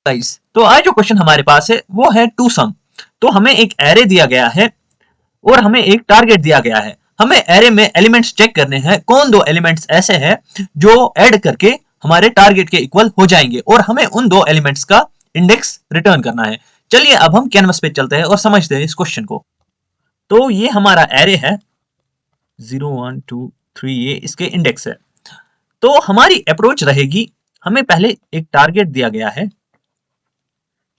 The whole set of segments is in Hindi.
गाइस, तो आज जो क्वेश्चन हमारे पास है वो है टू सम। तो हमें एक एरे दिया गया है और हमें एक टारगेट दिया गया है। हमें एरे में एलिमेंट्स चेक करने हैं, कौन दो एलिमेंट्स ऐसे हैं जो ऐड करके हमारे टारगेट के इक्वल हो जाएंगे और हमें उन दो एलिमेंट्स का इंडेक्स रिटर्न करना है। चलिए अब हम कैनवस पे चलते हैं और समझते हैं इस क्वेश्चन को। तो ये हमारा एरे है 0 1 2 3, ये इसके इंडेक्स है। तो हमारी अप्रोच रहेगी, हमें पहले एक टारगेट दिया गया है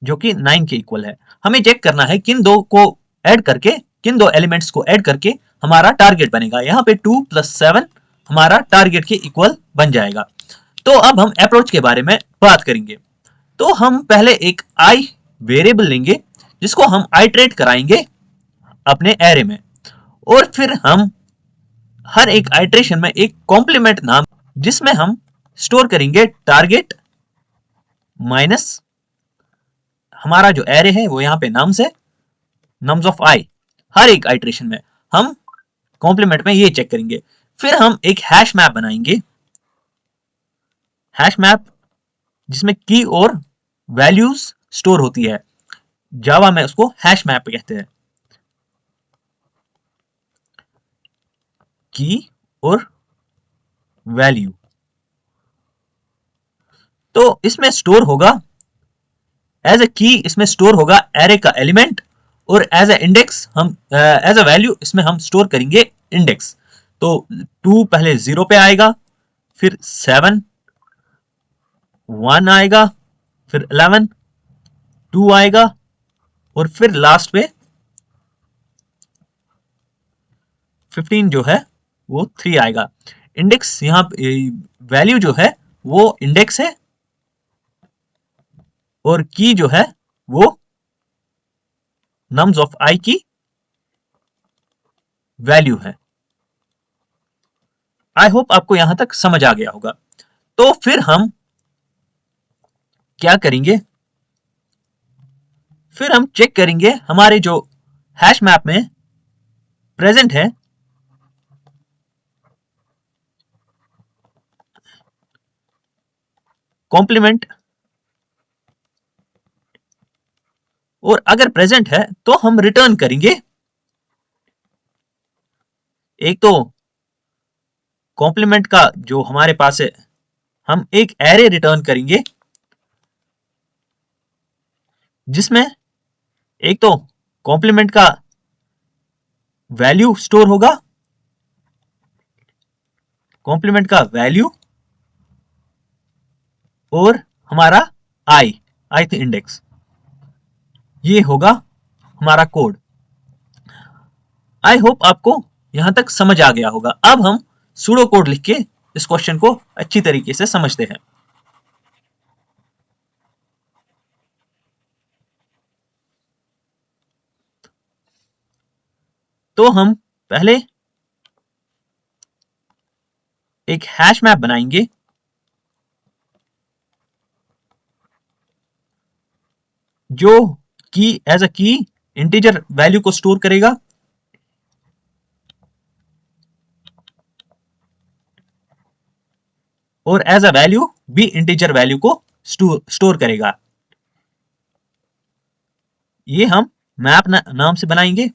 जो कि 9 के इक्वल है। हमें चेक करना है किन दो को ऐड करके, किन दो एलिमेंट्स को ऐड करके हमारा टारगेट बनेगा। यहाँ पे 2 + 7 हमारा टारगेट के इक्वल बन जाएगा। तो अब हम अप्रोच के बारे में बात करेंगे। तो हम पहले एक आई वेरिएबल लेंगे जिसको हम आइट्रेट कराएंगे अपने एरे में, और फिर हम हर एक आइट्रेशन में एक कॉम्प्लीमेंट नाम जिसमें हम स्टोर करेंगे टारगेट माइनस हमारा जो एरे है वो यहाँ पे नम्स है, नम्स ऑफ आई। हर एक आइट्रेशन में हम कॉम्प्लीमेंट में ये चेक करेंगे। फिर हम एक हैश मैप बनाएंगे, हैश मैप जिसमें की और वैल्यूज स्टोर होती है। जावा में उसको हैश मैप कहते हैं, की और वैल्यू। तो इसमें स्टोर होगा एज ए की, इसमें स्टोर होगा एरे का एलिमेंट, और एज ए इंडेक्स हम एज ए वैल्यू इसमें हम स्टोर करेंगे इंडेक्स। तो 2 पहले 0 पे आएगा, फिर 7 1 आएगा, फिर 11 2 आएगा, और फिर लास्ट पे 15 जो है वो 3 आएगा। इंडेक्स यहाँ वैल्यू जो है वो इंडेक्स है, और की जो है वो नम्स ऑफ आई की वैल्यू है। आई होप आपको यहां तक समझ आ गया होगा। तो फिर हम क्या करेंगे, फिर हम चेक करेंगे हमारे जो हैश मैप में प्रेजेंट है कॉम्प्लीमेंट, और अगर प्रेजेंट है तो हम रिटर्न करेंगे एक तो कॉम्प्लीमेंट का जो हमारे पास है, हम एक एरे रिटर्न करेंगे जिसमें एक तो कॉम्प्लीमेंट का वैल्यू स्टोर होगा, कॉम्प्लीमेंट का वैल्यू और हमारा आई इंडेक्स, ये होगा हमारा कोड। आई होप आपको यहां तक समझ आ गया होगा। अब हम सूडो कोड लिख के इस क्वेश्चन को अच्छी तरीके से समझते हैं। तो हम पहले एक हैश मैप बनाएंगे जो की एज अ की इंटीजर वैल्यू को स्टोर करेगा, और एज अ वैल्यू भी इंटीजर वैल्यू को स्टोर करेगा। ये हम मैप नाम से बनाएंगे।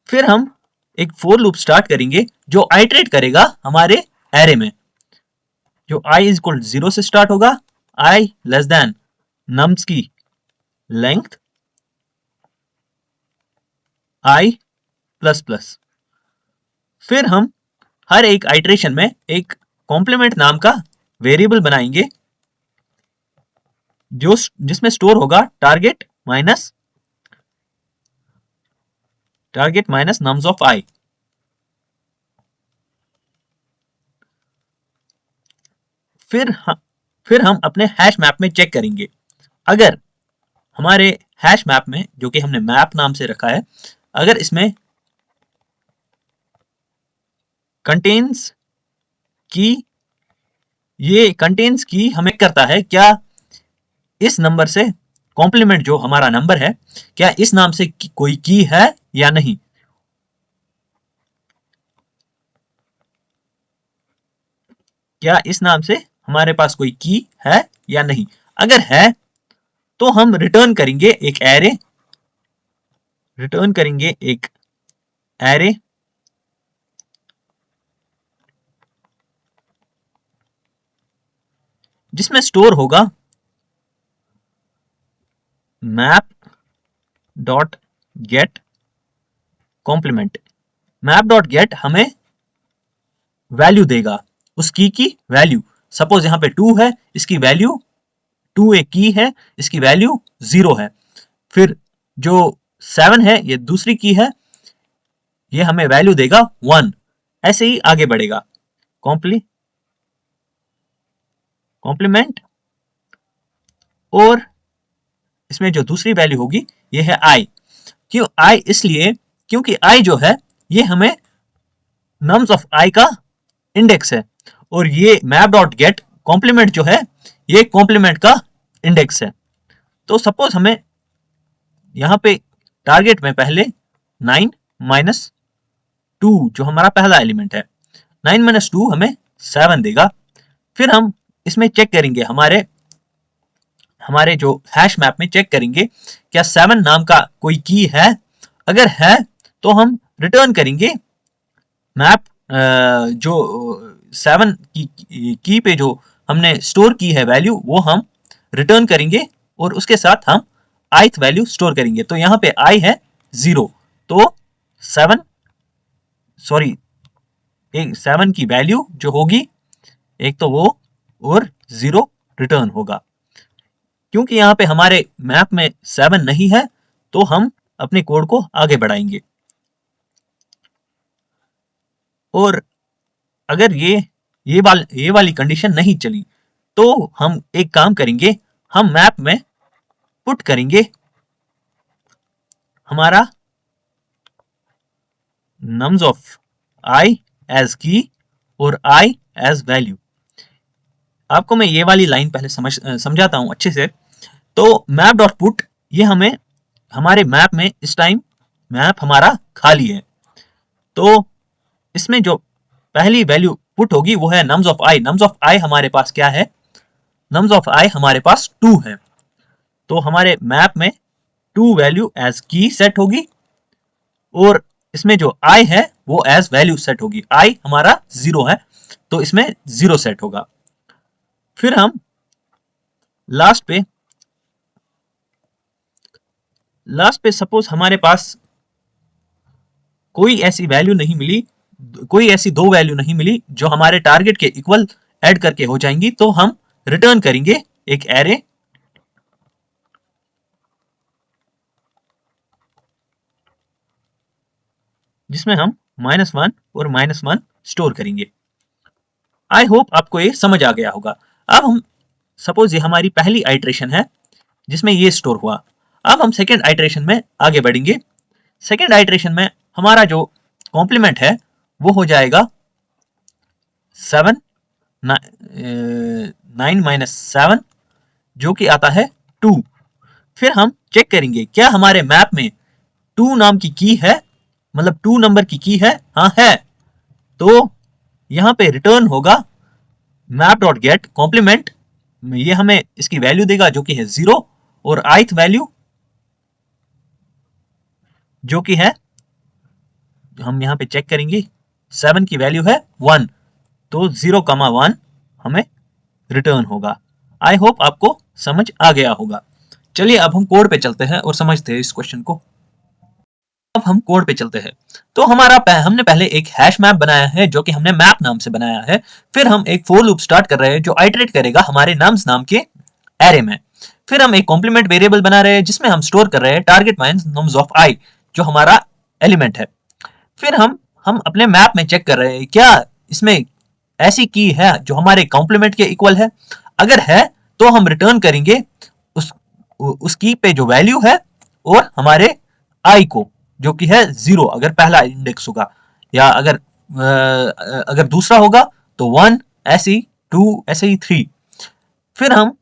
फिर हम एक फोर लूप स्टार्ट करेंगे जो आइटरेट करेगा हमारे एरे में, जो i इज इक्वल 0 से स्टार्ट होगा, i लेस देन नम्स की लेंथ i प्लस प्लस। फिर हम हर एक आइटरेशन में एक कॉम्प्लीमेंट नाम का वेरिएबल बनाएंगे जो जिसमें स्टोर होगा टारगेट माइनस नम्स ऑफ आई। फिर हम अपने हैश मैप में चेक करेंगे, अगर हमारे हैश मैप में जो कि हमने मैप नाम से रखा है, अगर इसमें कंटेन्स की, ये कंटेन्स की हमें करता है क्या इस नंबर से कॉम्प्लीमेंट जो हमारा नंबर है, क्या इस नाम से कोई की है या नहीं। क्या इस नाम से हमारे पास कोई की है या नहीं। अगर है तो हम रिटर्न करेंगे एक एरे, जिसमें स्टोर होगा map dot get complement. Map dot get हमें वैल्यू देगा, उस की वैल्यू। सपोज यहाँ पे 2 है, इसकी वैल्यू 2 एक की है, इसकी वैल्यू 0 है। फिर जो 7 है ये दूसरी की है, ये हमें वैल्यू देगा 1। ऐसे ही आगे बढ़ेगा कॉम्प्लीमेंट। और इसमें जो दूसरी वैल्यू होगी ये है आई। क्यों आई? इसलिए क्योंकि आई जो है ये हमें नम्स ऑफ आई का इंडेक्स है, और ये मैप डॉट गेट कॉम्प्लीमेंट जो है ये कॉम्प्लीमेंट का इंडेक्स है। तो सपोज हमें यहाँ पे टारगेट में पहले 9 माइनस 2 जो हमारा पहला एलिमेंट है, 9 माइनस 2 हमें 7 देगा। फिर हम इसमें चेक करेंगे, हमारे जो हैश मैप में चेक करेंगे क्या 7 नाम का कोई की है। अगर है तो हम रिटर्न करेंगे मैप जो 7 की पे जो हमने स्टोर की है वैल्यू वो हम रिटर्न करेंगे, और उसके साथ हम ith वैल्यू स्टोर करेंगे। तो यहाँ पे i है 0, तो 7 की वैल्यू जो होगी एक तो वो और 0 रिटर्न होगा। क्योंकि यहाँ पे हमारे मैप में 7 नहीं है तो हम अपने कोड को आगे बढ़ाएंगे। और अगर ये वाली कंडीशन नहीं चली तो हम एक काम करेंगे, हम मैप में पुट करेंगे हमारा नम्स ऑफ आई एज की और आई एज वैल्यू। आपको मैं ये वाली लाइन पहले समझाता हूं अच्छे से। तो मैप डॉट पुट, ये हमें हमारे मैप में इस टाइम मैप हमारा खाली है, तो इसमें जो पहली वैल्यू पुट होगी वो है नम्स ऑफ आई। नम्स ऑफ आई हमारे पास क्या है? नम्स ऑफ आई हमारे पास 2 है, तो हमारे मैप में 2 वैल्यू एज की सेट होगी, और इसमें जो आई है वो एज वैल्यू सेट होगी। आई हमारा 0 है तो इसमें 0 सेट होगा। फिर हम लास्ट पे सपोज हमारे पास कोई ऐसी वैल्यू नहीं मिली, कोई ऐसी 2 वैल्यू नहीं मिली जो हमारे टारगेट के इक्वल ऐड करके हो जाएंगी, तो हम रिटर्न करेंगे एक एरे जिसमें हम -1 और -1 स्टोर करेंगे। आई होप आपको ये समझ आ गया होगा। अब हम सपोज ये हमारी पहली आइट्रेशन है जिसमें ये स्टोर हुआ। अब हम सेकेंड आइट्रेशन में आगे बढ़ेंगे। सेकेंड आइट्रेशन में हमारा जो कॉम्प्लीमेंट है वो हो जाएगा 7 9 माइनस 7 जो कि आता है 2। फिर हम चेक करेंगे क्या हमारे मैप में 2 नाम की है, मतलब 2 नंबर की है। हाँ है, तो यहाँ पे रिटर्न होगा मैप डॉट गेट कॉम्प्लीमेंट। ये हमें इसकी वैल्यू देगा जो कि है 0, और ith वैल्यू जो कि है, हम यहाँ पे चेक करेंगे 7 की वैल्यू है 1, तो 0,1 हमें रिटर्न होगा। आई होप आपको समझ आ गया होगा। चलिए अब हम कोड पे चलते हैं और समझते हैं इस क्वेश्चन को। अब हम कोड पे चलते हैं। तो हमने पहले एक हैश मैप बनाया है जो कि हमने मैप नाम से बनाया है। फिर हम एक फोर लूप स्टार्ट कर रहे हैं जो आइटरेट करेगा हमारे नम्स नाम के एरे में। फिर हम एक कॉम्प्लीमेंट वेरिएबल बना रहे हैं जिसमें हम स्टोर कर रहे हैं टारगेट माइनस नम्स ऑफ आई जो हमारा एलिमेंट है। फिर हम अपने मैप में चेक कर रहे हैं क्या इसमें ऐसी की है जो हमारे कॉम्प्लीमेंट के इक्वल है। अगर है तो हम रिटर्न करेंगे उस की पे जो वैल्यू है और हमारे आई को जो कि है 0 अगर पहला इंडेक्स होगा, या अगर दूसरा होगा तो 1, ऐसे ही 2, ऐसे ही 3। फिर हम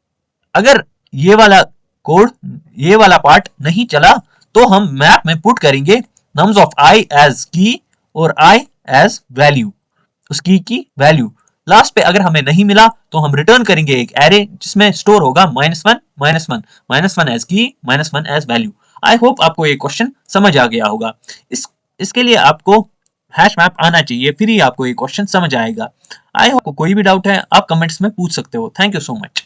अगर ये वाला कोड ये वाला पार्ट नहीं चला तो हम मैप में पुट करेंगे नम्स ऑफ i एज की और i एज वैल्यू, उस की वैल्यू। लास्ट पे अगर हमें नहीं मिला तो हम रिटर्न करेंगे एक एरे जिसमें स्टोर होगा -1 एज की -1 एज वैल्यू। आई होप आपको ये क्वेश्चन समझ आ गया होगा। इसके लिए आपको हैश मैप आना चाहिए, फिर ही आपको ये क्वेश्चन समझ आएगा। आई होप कोई भी डाउट है आप कमेंट्स में पूछ सकते हो। Thank you so much.